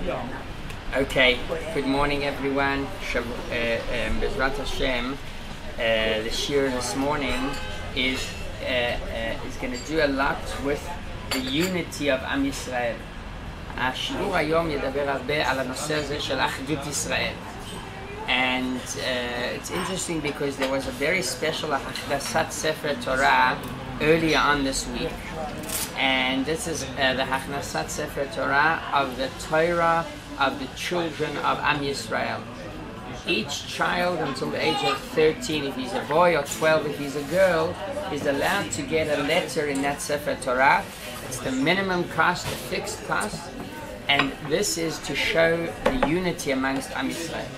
Okay, good morning everyone. Bezrat Hashem, the shir this morning is going to do a lot with the unity of Am Yisrael. השיעור היום ידבר הרבה על הנושא הזה של אחדות ישראל. And it's interesting because there was a very special Hachnasat Sefer Torah earlier on this week. And this is the Hachnasat Sefer Torah of the Torah of the children of Am Yisrael. Each child until the age of 13, if he's a boy, or 12 if he's a girl, is allowed to get a letter in that Sefer Torah. It's the minimum cost, the fixed cost. And this is to show the unity amongst Am Yisrael.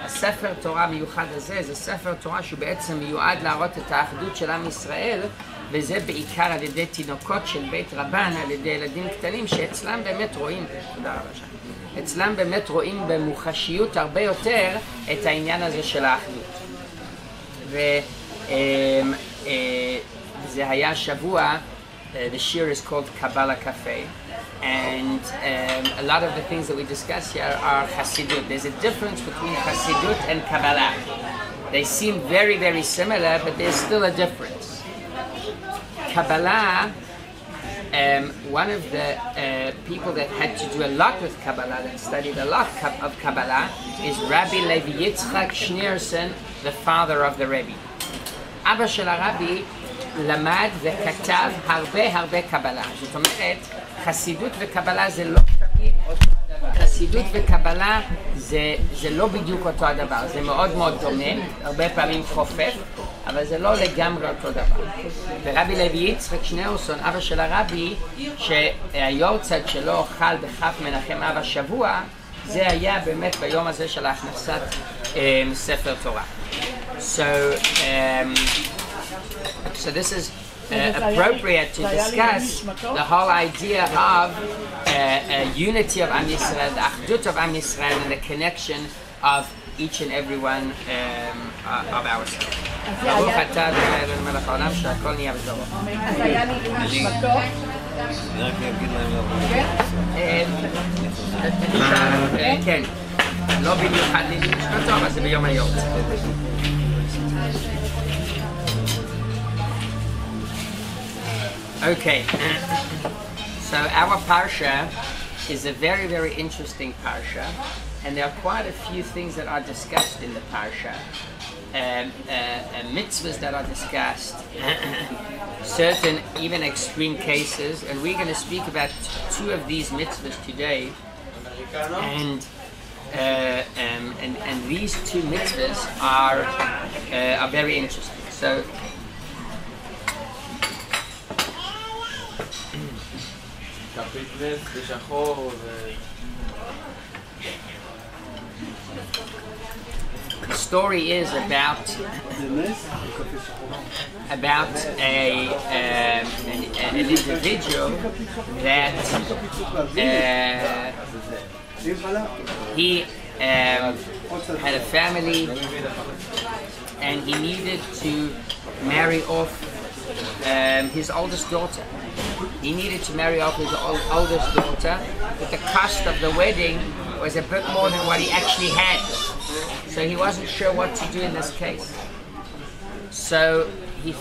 הספר תורה המיוחד הזה זה ספר תורה שהוא בעצם מיועד להראות את האחדות של עם ישראל, וזה בעיקר על ידי תינוקות של בית רבן, על ידי ילדים קטנים שאצלם באמת רואים, תודה רבה שם, אצלם באמת רואים במוחשיות הרבה יותר את העניין הזה של האחדות. וזה היה שבוע, the shir is called Kabbalah Cafe. And a lot of the things that we discuss here are Hasidut. There's a difference between Hasidut and Kabbalah. They seem very, very similar, but there's still a difference. Kabbalah, one of the people that had to do a lot with Kabbalah, that studied a lot of Kabbalah, is Rabbi Levi Schneerson, the father of the Rabbi. Abba shel Rabbi למד וכתב הרבה קבלה. זאת אומרת, חסידות וקבלה זה לא תמיד אותו הדבר. חסידות וקבלה זה לא בדיוק אותו הדבר. זה מאוד מאוד דומה, הרבה פעמים חופף, אבל זה לא לגמרי אותו דבר. ורבי לוי יצחק שניאורסון, אבא של הרבי, שהיורצייט שלו חל בכף מנחם אב השבוע, זה היה באמת ביום הזה של הכנסת ספר תורה. So this is appropriate to discuss the whole idea of unity of Am Yisrael, the achdut of Am Yisrael, and the connection of each and every one of ourselves. ברוך אתה אדוני אלוהינו מלך העולם שהכל נהיה בדברו. אז היה לי משפטו. אני רק אגיד להם כן, לא במיוחד לי משפטו, אבל זה ביום היום. Okay, so our Parsha is a very, very interesting Parsha, and there are quite a few things that are discussed in the Parsha. Mitzvahs that are discussed, certain even extreme cases, and we're going to speak about two of these mitzvahs today. And these two mitzvahs are very interesting. So. The story is about an individual that he had a family and he needed to marry off his oldest daughter. He needed to marry off his oldest daughter, but the cost of the wedding was a bit more than what he actually had. So he wasn't sure what to do in this case. So he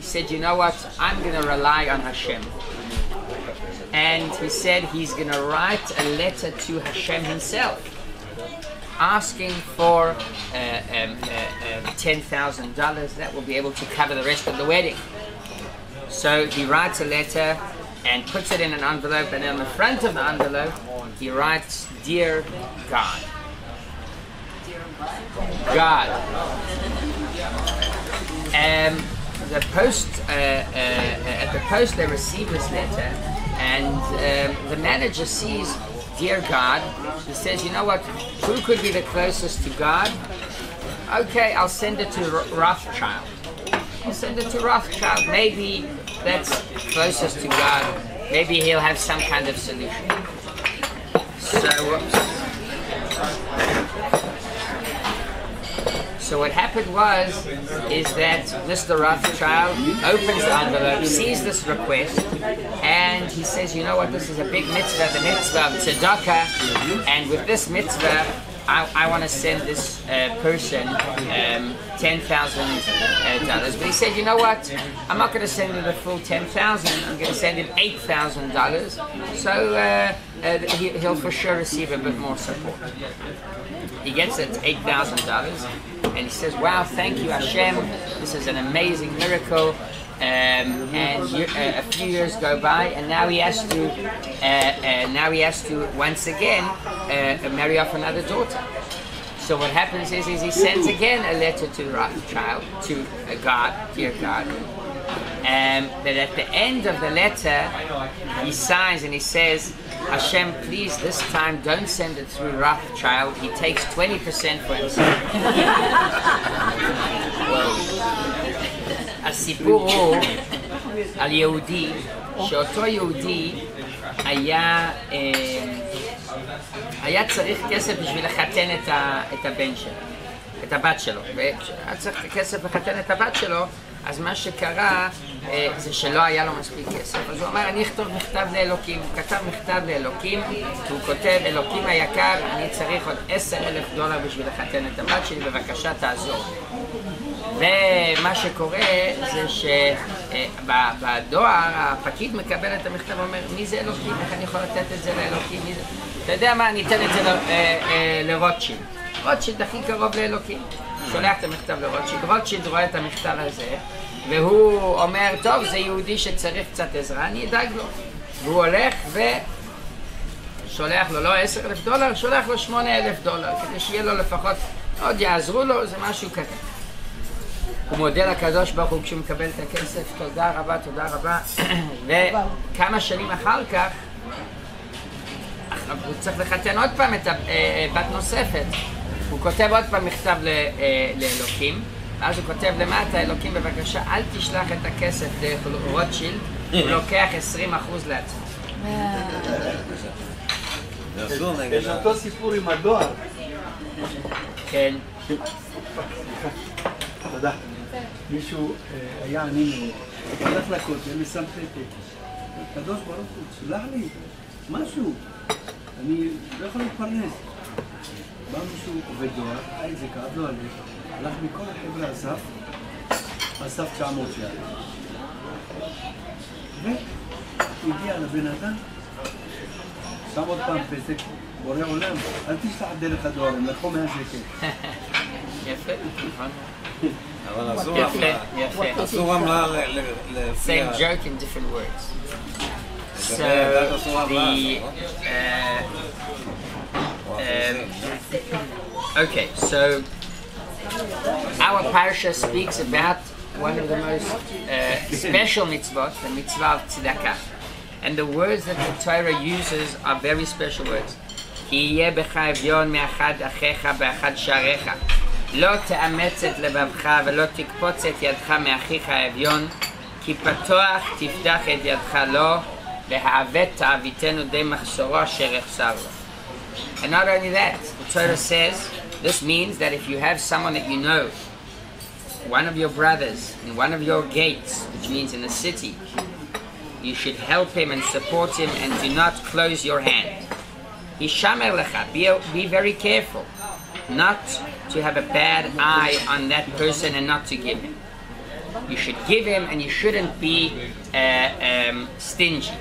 said, you know what, I'm going to rely on Hashem. And he said he's going to write a letter to Hashem himself, asking for $10,000 that will be able to cover the rest of the wedding. So he writes a letter and puts it in an envelope, and on the front of the envelope he writes, Dear God. God. The post, at the post they receive this letter, and the manager sees Dear God. He says, you know what, who could be the closest to God? Okay, I'll send it to Rothschild. I'll send it to Rothschild. Maybe that's closest to God. Maybe he'll have some kind of solution. So what happened is that Mr. Rothschild opens the envelope, sees this request, and he says, you know what, this is a big mitzvah, the mitzvah of tzedakah, and with this mitzvah, I want to send this person $10,000. But he said, you know what? I'm not going to send him the full $10,000. I'm going to send him $8,000. So he'll for sure receive a bit more support. He gets it $8,000, and he says, "Wow, thank you, Hashem. This is an amazing miracle." And a few years go by, and now he has to once again marry off another daughter. So what happens is he sends again a letter to Rothschild, to God, dear God. But at the end of the letter, he signs and he says, Hashem, please this time don't send it through Rothschild. He takes 20% for himself. הסיפור הוא על יהודי, שאותו יהודי היה צריך כסף בשביל לחתן את הבן שלו, את הבת שלו, והיה צריך כסף לחתן את הבת שלו, אז מה שקרה זה שלא היה לו מספיק כסף. אז הוא אמר, אני אכתוב מכתב לאלוקים. הוא כתב מכתב לאלוקים, והוא כותב, אלוקים היקר, אני צריך עוד $10,000 בשביל לחתן את הבת שלי, בבקשה תעזור. ומה שקורה זה שבדואר הפקיד מקבל את המכתב ואומר, מי זה אלוקים? איך אני יכול לתת את זה לאלוקים? אתה יודע מה? אני אתן את זה לרוטשילד. רוטשילד הכי קרוב לאלוקים. שולח את המכתב לרוטשילד. רוטשילד רואה את המכתב הזה, והוא אומר, טוב, זה יהודי שצריך קצת עזרה, אני אדאג לו. והוא הולך ושולח לו, לא $10,000, שולח לו $8,000, כדי שיהיה לו לפחות, עוד יעזרו לו, זה משהו כזה. הוא מודה לקדוש ברוך הוא כשהוא מקבל את הכסף, תודה רבה, תודה רבה. וכמה שנים אחר כך, הוא צריך לחתן עוד פעם את הבת נוספת. הוא כותב עוד פעם מכתב לאלוקים, ואז הוא כותב למטה, אלוקים בבקשה, אל תשלח את הכסף לרוטשילד, הוא לוקח 20% לעצמו. יש אותו סיפור עם הדואר. כן. תודה. מישהו היה עני מאוד, הלך לכותל ושם פתק. הקדוש ברוך הוא, סלח לי, משהו, אני לא יכול להתפרנס. בא מישהו עובד דואר, זה כאב לו הלב, הלך מכל החבר'ה אסף 900 שקל. והוא הגיע לבן אדם, שם עוד פעם פתק, בורא עולם, אל תשלח דרך הדואר, הם לקחו 100 שקל. יפה, נכון. אבל אסור עמלה Same joke in different words. So okay, so our parsha speaks about one of the most special mitzvot, the mitzvah of tzedakah. And the words that the Torah uses are very special words. כי יהיה בך אביון מאחד אחיך באחד שעריך. לא תאמץ את לבבך ולא תקפוץ את ידך מאחיך האביון, כי פתוח תפתח את ידך לו, והעבד תעביתנו די מחסורו אשר יחסר לו. And not only that, the Torah says, this means that if you have someone that you know, one of your brothers in one of your gates, which means in the city, you should help him and support him and do not close your hand. Hishamer lecha, be very careful not to have a bad eye on that person and not to give him. You should give him and you shouldn't be stingy.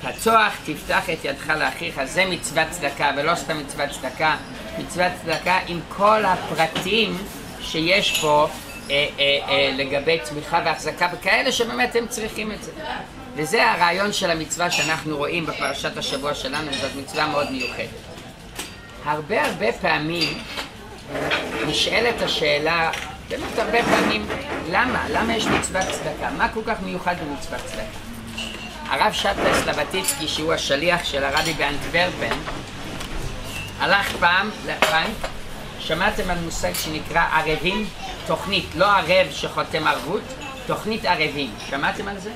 פתוח תפתח את ידך לאחיך, זה מצוות צדקה ולא סתם מצוות צדקה, מצוות צדקה עם כל הפרטים שיש פה לגבי תמיכה והחזקה בכאלה שבאמת הם צריכים את זה. וזה הרעיון של המצווה שאנחנו רואים בפרשת השבוע שלנו, זאת מצווה מאוד מיוחדת. הרבה פעמים נשאלת השאלה, באמת הרבה פעמים, למה יש מצוות צדקה? מה כל כך מיוחד במצוות צדקה? הרב שבתאי סלבטיצקי, שהוא השליח של הרבי באנטוורפן, הלך פעם, שמעתם על מושג שנקרא ערבים? תוכנית, לא ערב שחותם ערבות, תוכנית ערבים. שמעתם על זה?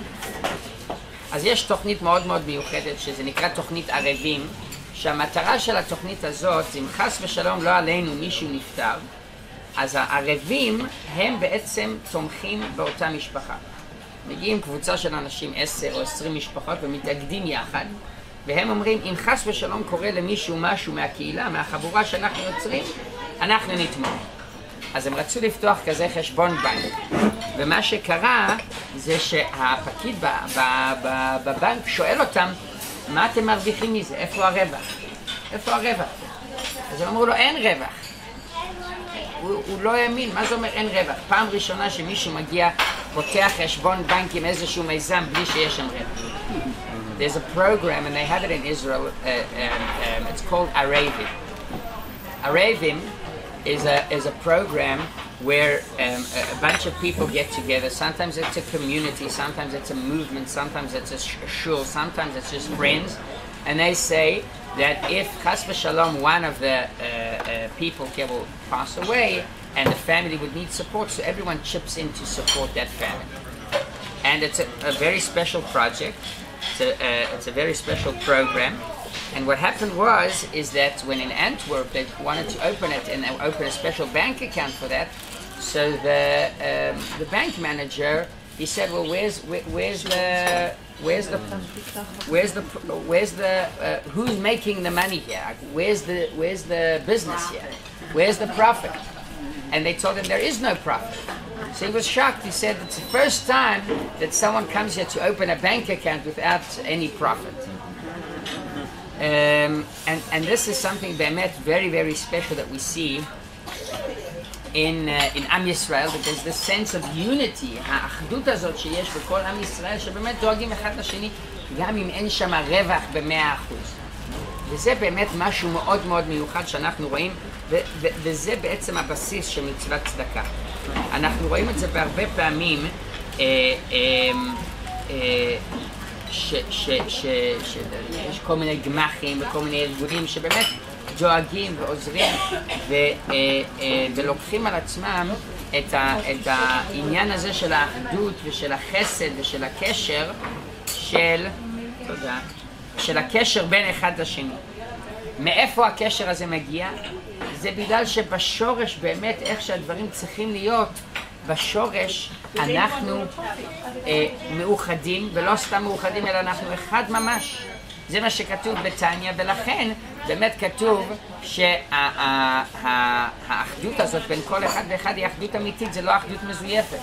אז יש תוכנית מאוד מאוד מיוחדת שזה נקרא תוכנית ערבים, שהמטרה של התוכנית הזאת, אם חס ושלום לא עלינו מישהו נפטר, אז הערבים הם בעצם תומכים באותה משפחה. מגיעים קבוצה של אנשים, 10 או 20 משפחות, ומתאגדים יחד, והם אומרים, אם חס ושלום קורה למישהו משהו מהקהילה, מהחבורה שאנחנו יוצרים, אנחנו נתמוך. אז הם רצו לפתוח כזה חשבון בנק, ומה שקרה זה שהפקיד בבנק שואל אותם, מה אתם מרוויחים מזה? איפה הרווח? איפה הרווח? אז הם אמרו לו, אין רווח. הוא לא האמין, מה זה אומר אין רווח? פעם ראשונה שמישהו מגיע, פותח חשבון בנק עם איזשהו מיזם בלי שיש שם רווח. There's a program, and they have it in Israel, it's called Arevim. Arevim is a program where a bunch of people get together. Sometimes it's a community, sometimes it's a movement, sometimes it's a shul, sometimes it's just friends. And they say that if chas v'shalom one of the people will pass away and the family would need support, so everyone chips in to support that family. And it's a very special project. It's a very special program. And what happened is that when in Antwerp they wanted to open it and they opened a special bank account for that, so the bank manager, he said, well, who's making the money here? Where's the business here? Where's the profit? And they told him there is no profit. So he was shocked. He said it's the first time that someone comes here to open a bank account without any profit. And this is something very, very special that we see in Am Yisrael, that there's this sense of unity, האחדות הזאת שיש בכל עם ישראל, שבאמת דואגים אחד לשני, גם אם אין שם רווח ב100%. וזה באמת משהו מאוד מאוד מיוחד שאנחנו רואים, וזה בעצם הבסיס של מצוות צדקה. אנחנו רואים את זה בהרבה פעמים, שיש כל מיני גמחים וכל מיני ארגונים שבאמת דואגים ועוזרים ולוקחים על עצמם את העניין הזה של האחדות ושל החסד ושל הקשר של הקשר בין אחד לשני. מאיפה הקשר הזה מגיע? זה בגלל שבשורש באמת איך שהדברים צריכים להיות, בשורש אנחנו מאוחדים, ולא סתם מאוחדים אלא אנחנו אחד ממש. זה מה שכתוב בתניא, ולכן באמת כתוב שהאחדות הזאת בין כל אחד ואחד היא אחדות אמיתית, זה לא אחדות מזויפת.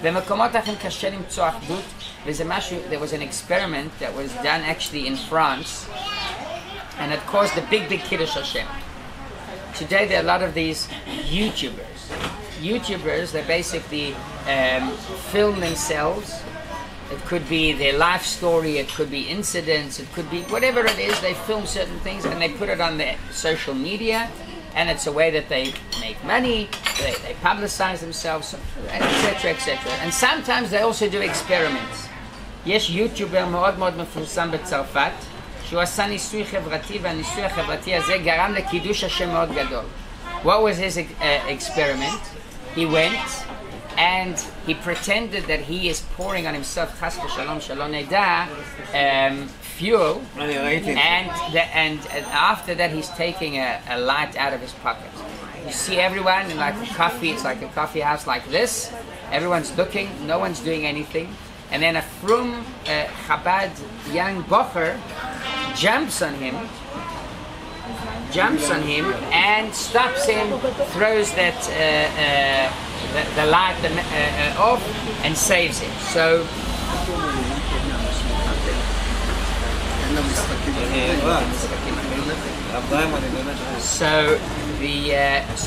במקומות אחרים קשה למצוא אחדות, וזה משהו, there was an experiment that was done actually in France, and it caused the big Kiddush Hashem. Today there are a lot of these YouTubers, they basically film themselves. It could be their life story, it could be incidents, it could be whatever it is. They film certain things and they put it on their social media, and it's a way that they make money, they publicize themselves, etc., etc. And sometimes they also do experiments. יש יוטיובר מאוד מאוד מפורסם בצרפת, שהוא עשה ניסוי חברתי, והניסוי החברתי הזה גרם לקידוש השם מאוד גדול. What was his experiment? He went and he pretended that he is pouring on himself chas v'shalom shalom neda fuel, and after that he's taking a light out of his pocket. You see everyone in like a coffee, it's like a coffee house like this. Everyone's looking, no one's doing anything. And then a frum Chabad young bocher jumps on him and stops him, throws that the light off and saves him. So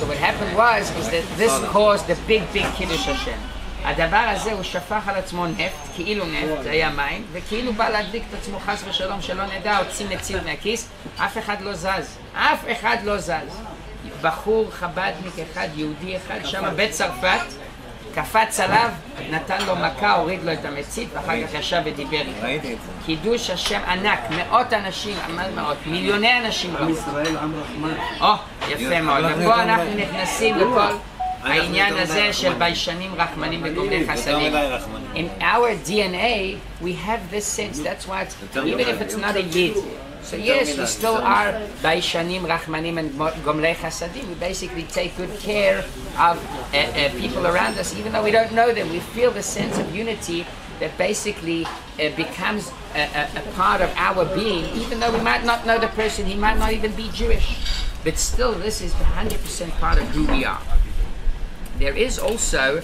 what happened is that this caused the big Kiddush Hashem. הדבר הזה הוא שפך על עצמו נפט, כאילו נפט, זה היה מים, וכאילו בא להדליק את עצמו חס ושלום שלא נדע, הוציא מציל מהכיס, אף אחד לא זז. בחור חבדניק אחד, יהודי אחד, שם בצרפת, קפץ עליו, נתן לו מכה, הוריד לו את המצית, ואחר כך ישב ודיבר איתו. קידוש השם ענק, מאות אנשים, מיליוני אנשים ראו. ישראל עם רחמן. יפה מאוד, ופה אנחנו נכנסים לכל העניין הזה של ביישנים רחמנים וגומלי חסדים. In our DNA, we have this sense, that's why even if it's not a yid, So yes, we still are Baishanim, Rachmanim, and Gomlei Chasadim. We basically take good care of people around us, even though we don't know them. We feel the sense of unity that basically becomes a part of our being, even though we might not know the person, he might not even be Jewish. But still, this is 100% part of who we are. There is also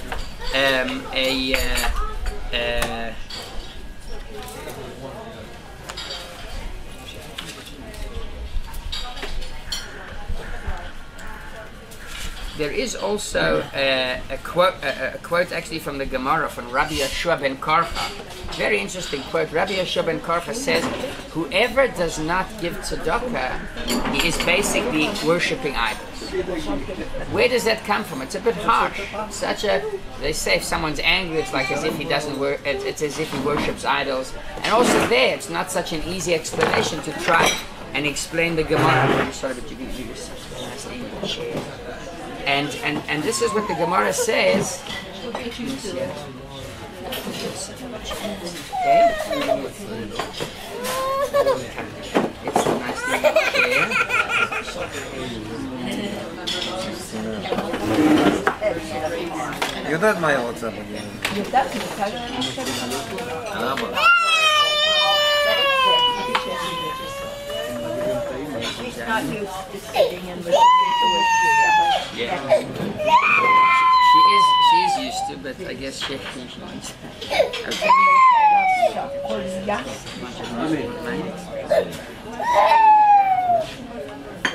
there is also a quote actually from the Gemara from Rabbi Yeshua ben Karcha. Very interesting quote. Rabbi Yeshua ben Karcha says, whoever does not give tzedakah, he is basically worshipping idols. Where does that come from? It's a bit harsh. They say if someone's angry, it's like as if he doesn't it's as if he worships idols. And also there, it's not such an easy explanation to try and explain the Gemara. Sorry, but you can do this. And this is what the Gemara says. Okay? It's a nice little chair. יודעת מה היא רוצה בגלל. יודעת, היא רוצה גם לשבת על למה? She's not used to sitting and listening to what she's Yeah. She is used to, but I guess she wants.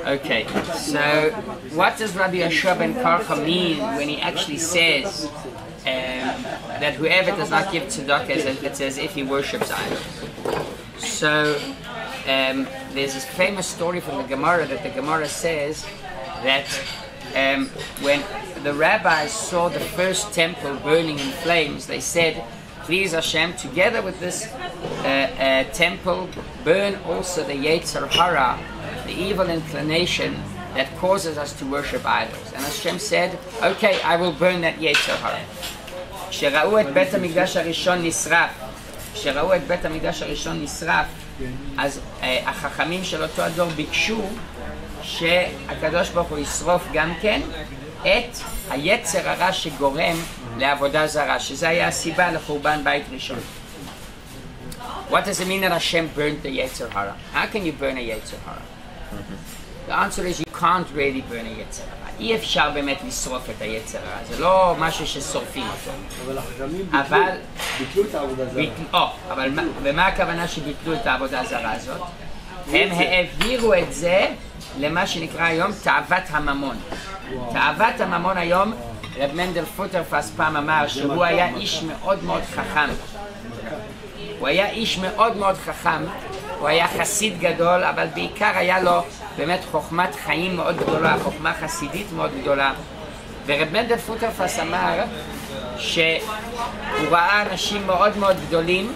Okay, so what does Rabbi Yeshua ben Karcha mean when he actually says that whoever does not give tzedakah, it's as if he worships idols? So there's this famous story from the Gemara that the Gemara says that when the rabbis saw the first temple burning in flames, they said, please Hashem, together with this temple, burn also the Yetzer Hara, the evil inclination that causes us to worship idols. And Hashem said, okay, I will burn that Yetzer Hara. כשראו את בית המקדש הראשון נשרף, אז החכמים של אותו הדור ביקשו שהקדוש ברוך הוא ישרוף גם כן את היצר הרע שגורם לעבודה זרה, שזה היה הסיבה לחורבן בית ראשון. What does it mean that Hashem burned the Yetzer Hara? How can you burn a Yetzer Hara? The answer is you can't really burn a Yetzer Hara. אי אפשר באמת לשרוף את היצר הרע, זה לא משהו ששורפים אותו. אבל החכמים ביטלו את העבודה הזרה. אבל ומה הכוונה שביטלו את העבודה הזרה הזאת? הם העבירו את זה למה שנקרא היום תאוות הממון. תאוות הממון היום, רב מנדל פוטרפס פעם אמר שהוא היה איש מאוד מאוד חכם. הוא היה איש מאוד מאוד חכם, הוא היה חסיד גדול, אבל בעיקר היה לו באמת חוכמת חיים מאוד גדולה, חוכמה חסידית מאוד גדולה. ורב מנדל פוטרפס אמר שהוא ראה אנשים מאוד מאוד גדולים,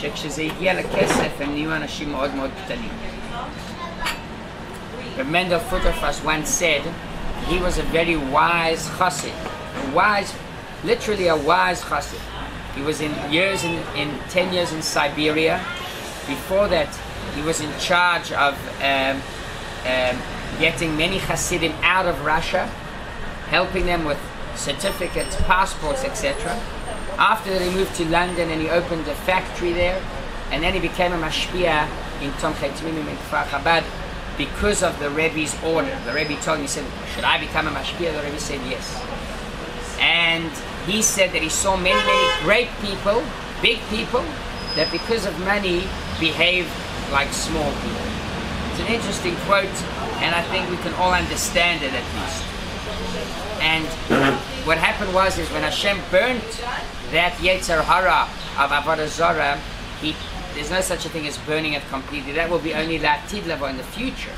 שכשזה הגיע לכסף הם נהיו אנשים מאוד מאוד קטנים. Reb Mendel Futterfass once said he was a very wise chassid, literally a wise chassid. He was in 10 years in Siberia. Before that, he was in charge of getting many Hasidim out of Russia, helping them with certificates, passports, etc. After that, he moved to London and he opened a factory there, and then he became a mashpia in Tomchei Tmimim in Kfar Chabad because of the Rebbe's order. The Rebbe told him, he said, should I become a mashpia? The Rebbe said yes. And he said that he saw many great people, big people, that because of money behaved like small people. It's an interesting quote, and I think we can all understand it at least. And what happened was when Hashem burnt that Yetzer Hara of Avodah Zarah, there's no such a thing as burning it completely. That will be only La'atid level in the future.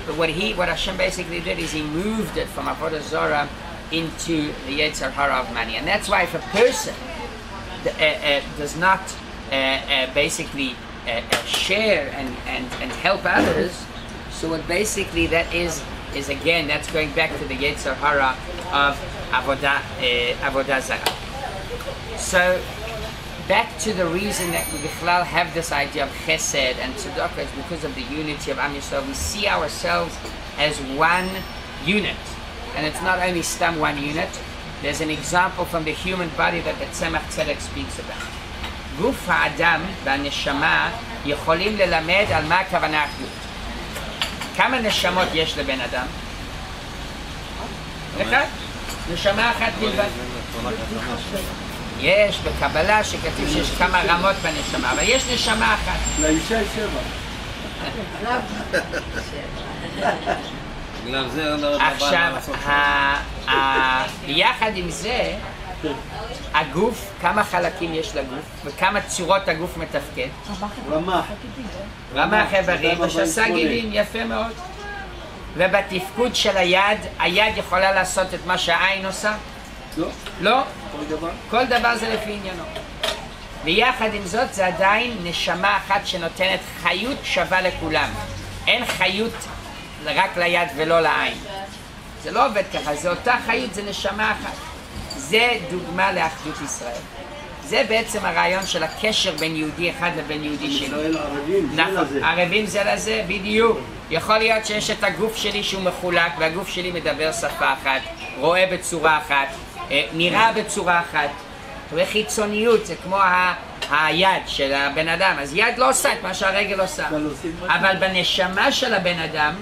But what Hashem basically did is he moved it from Avodah Zarah into the Yetzer Hara of money. And that's why if a person does not basically share and help others, so what basically that is again, that's going back to the Yetzer Hara of Avodah Zarah. So back to the reason that we have this idea of chesed and tzedakah is because of the unity of Am Yisrael. We see ourselves as one unit, and it's not only stam one unit. There's an example from the human body that the Tzemach Tzedek speaks about. גוף האדם והנשמה יכולים ללמד על מה הכוונה אחדות. כמה נשמות יש לבן אדם? אחד? נשמה אחת בלבד. יש בקבלה שכתוב שיש כמה רמות בנשמה, אבל יש נשמה אחת. לאישה יש 7. בגלל זה לא עכשיו, ביחד עם זה, הגוף, כמה חלקים יש לגוף, וכמה צורות הגוף מתפקד. רמ"ח איברים ושס"ה גילים, יפה מאוד. ובתפקוד של היד, היד יכולה לעשות את מה שהעין עושה? לא. לא? כל דבר? כל דבר זה לפי עניינו. ויחד עם זאת זה עדיין נשמה אחת שנותנת חיות שווה לכולם. אין חיות רק ליד ולא לעין. זה לא עובד ככה, זה אותה חיות, זה נשמה אחת. זה דוגמה לאחדות ישראל. זה בעצם הרעיון של הקשר בין יהודי אחד לבין יהודי שני. ישראל ערבים, זה לזה. ערבים זה לזה, בדיוק. יכול להיות שיש את הגוף שלי שהוא מחולק, והגוף שלי מדבר שפה אחת, רואה בצורה אחת, נראה בצורה אחת. וחיצוניות זה כמו היד של הבן אדם, אז יד לא עושה את מה שהרגל עושה. אבל בנשמה של הבן אדם,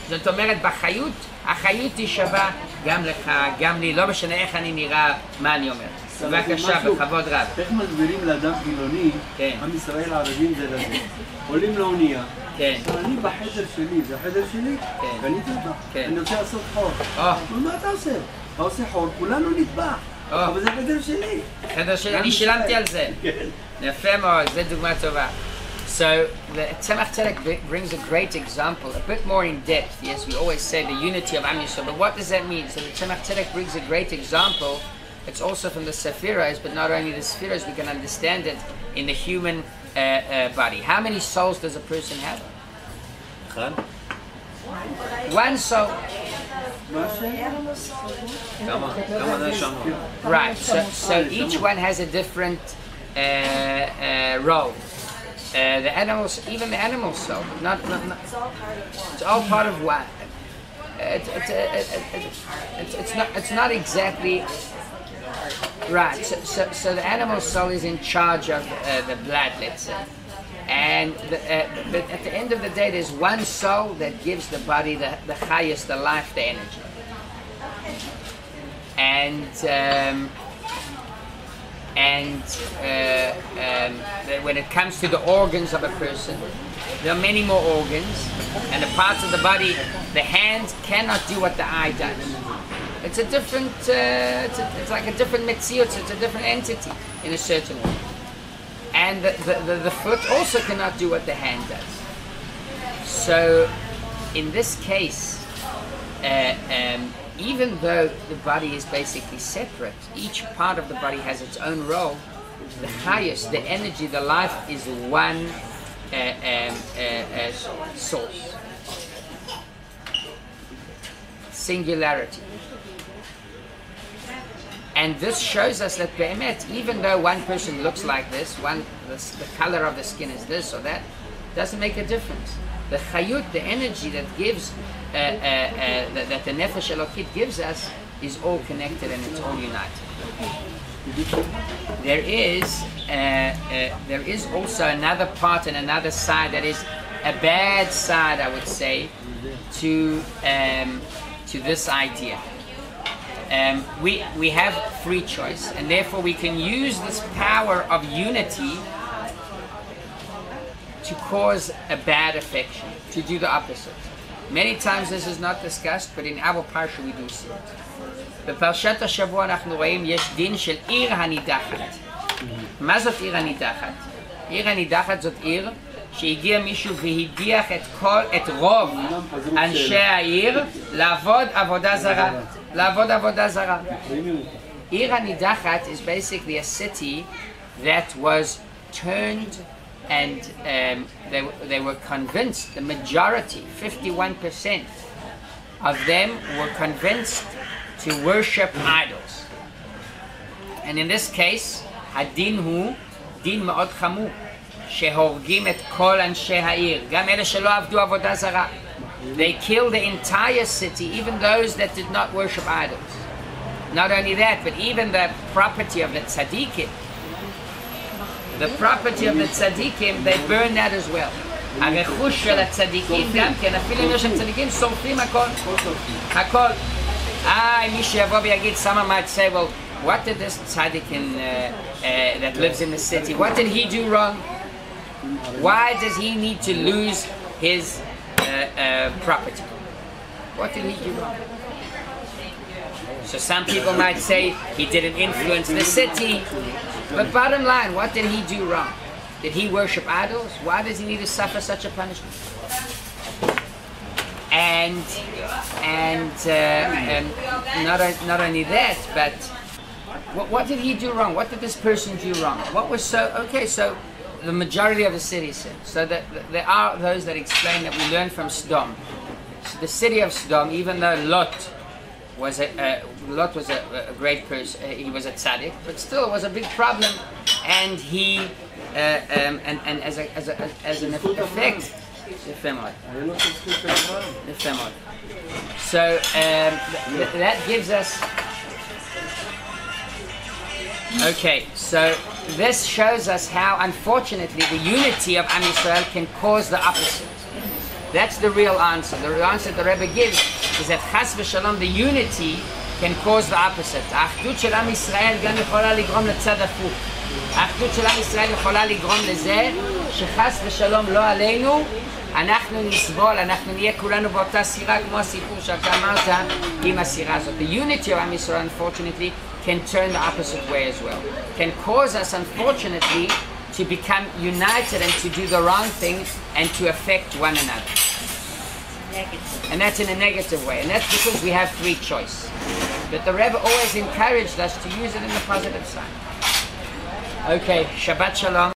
זאת אומרת בחיות, החיות היא שווה גם לך, גם לי, לא משנה איך אני נראה, מה אני אומר. בבקשה, בכבוד רב. איך מסבירים לאדם חילוני, עם ישראל הערבים זה לזה? עולים לאונייה, אני בחדר שלי, זה החדר שלי, קניתי אותו, אני רוצה לעשות חור. מה אתה עושה? אתה עושה חור, כולנו נטבח, אבל זה חדר שלי. חדר שלי, אני שילמתי על זה. יפה מאוד, זו דוגמה טובה. So the Tzemach Tzedek brings a great example, a bit more in depth. Yes, we always say the unity of Am Yisrael, but what does that mean? So the Tzemach Tzedek brings a great example. It's also from the Sephiros, but not only the Sephiros, we can understand it in the human body. How many souls does a person have? One soul. Right, so each one has a different role. The animals, even the animal soul, not it's all part of one. It's not exactly right. So the animal soul is in charge of the blood, let's say, and but at the end of the day, there's one soul that gives the body the highest, the life, the energy, and when it comes to the organs of a person, there are many more organs, and the parts of the body, the hand cannot do what the eye does. It's a different, it's like a different metziut, it's a different entity in a certain way. And the foot also cannot do what the hand does. So in this case, even though the body is basically separate, each part of the body has its own role. The highest, the energy, the life is one source. Singularity. And this shows us that be'emet, even though one person looks like this, the color of the skin is this or that, doesn't make a difference. The chayut, the energy that gives, that the nefesh elokit gives us, is all connected and it's all united. There is also another part and another side that is a bad side, I would say, to this idea. We have free choice, and therefore we can use this power of unity to cause a bad affection, to do the opposite. Many times this is not discussed, but in our parsha we do see it. בפרשת השבוע אנחנו רואים יש דין של עיר הנידחת. מה זאת עיר הנידחת? עיר הנידחת זאת עיר שהגיע מישהו והדיח את רוב אנשי העיר לעבוד עבודה זרה. לעבוד עבודה זרה. עיר הנידחת is basically a city that was turned and they were convinced, the majority, 51% of them were convinced to worship idols. And in this case, hadin hu דין מאוד חמור, שהורגים את כל אנשי העיר, גם אלה שלא עבדו עבודה זרה. They killed the entire city, even those that did not worship idols. Not only that, but even the property of the tzaddikim. The property of the tzaddikim, they burn that as well. הרכוש של הצדיקים גם כן, אפילו אם יש שם צדיקים, שורפים הכל. הכל. מי שיבוא ויגיד, someone might say, well, what did this tzaddik that lives in the city, what did he do wrong? Why does he need to lose his property? What did he do wrong? So some people might say he didn't influence the city, but bottom line, what did he do wrong? Did he worship idols? Why does he need to suffer such a punishment? And not only that, but what did he do wrong? What did this person do wrong? What was so okay? So the majority of the city sin. So that there are those that explain that we learn from Sodom. So the city of Sodom, even though Lot was a great person, he was a tzaddik, but still it was a big problem, and he and as an effect, the family. So that gives us. Okay, so this shows us how, unfortunately, the unity of Am Yisrael can cause the opposite. That's the real answer. The real answer the Rebbe gives is that Chas v'Shalom, the unity, can cause the opposite. האחדות של עם ישראל גם יכולה לגרום לצד הפוך. האחדות של עם ישראל יכולה לגרום לזה שחס ושלום לא עלינו, אנחנו נסבול, אנחנו נהיה כולנו באותה סירה כמו הסיפור שאתה אמרת עם הסירה הזאת. The unity of Am Yisrael, unfortunately, can turn the opposite way as well. Can cause us, unfortunately, to become united and to do the wrong thing and to affect one another. Negative. And that's in a negative way. And that's because we have free choice. But the Rebbe always encouraged us to use it in the positive side. Okay, Shabbat Shalom.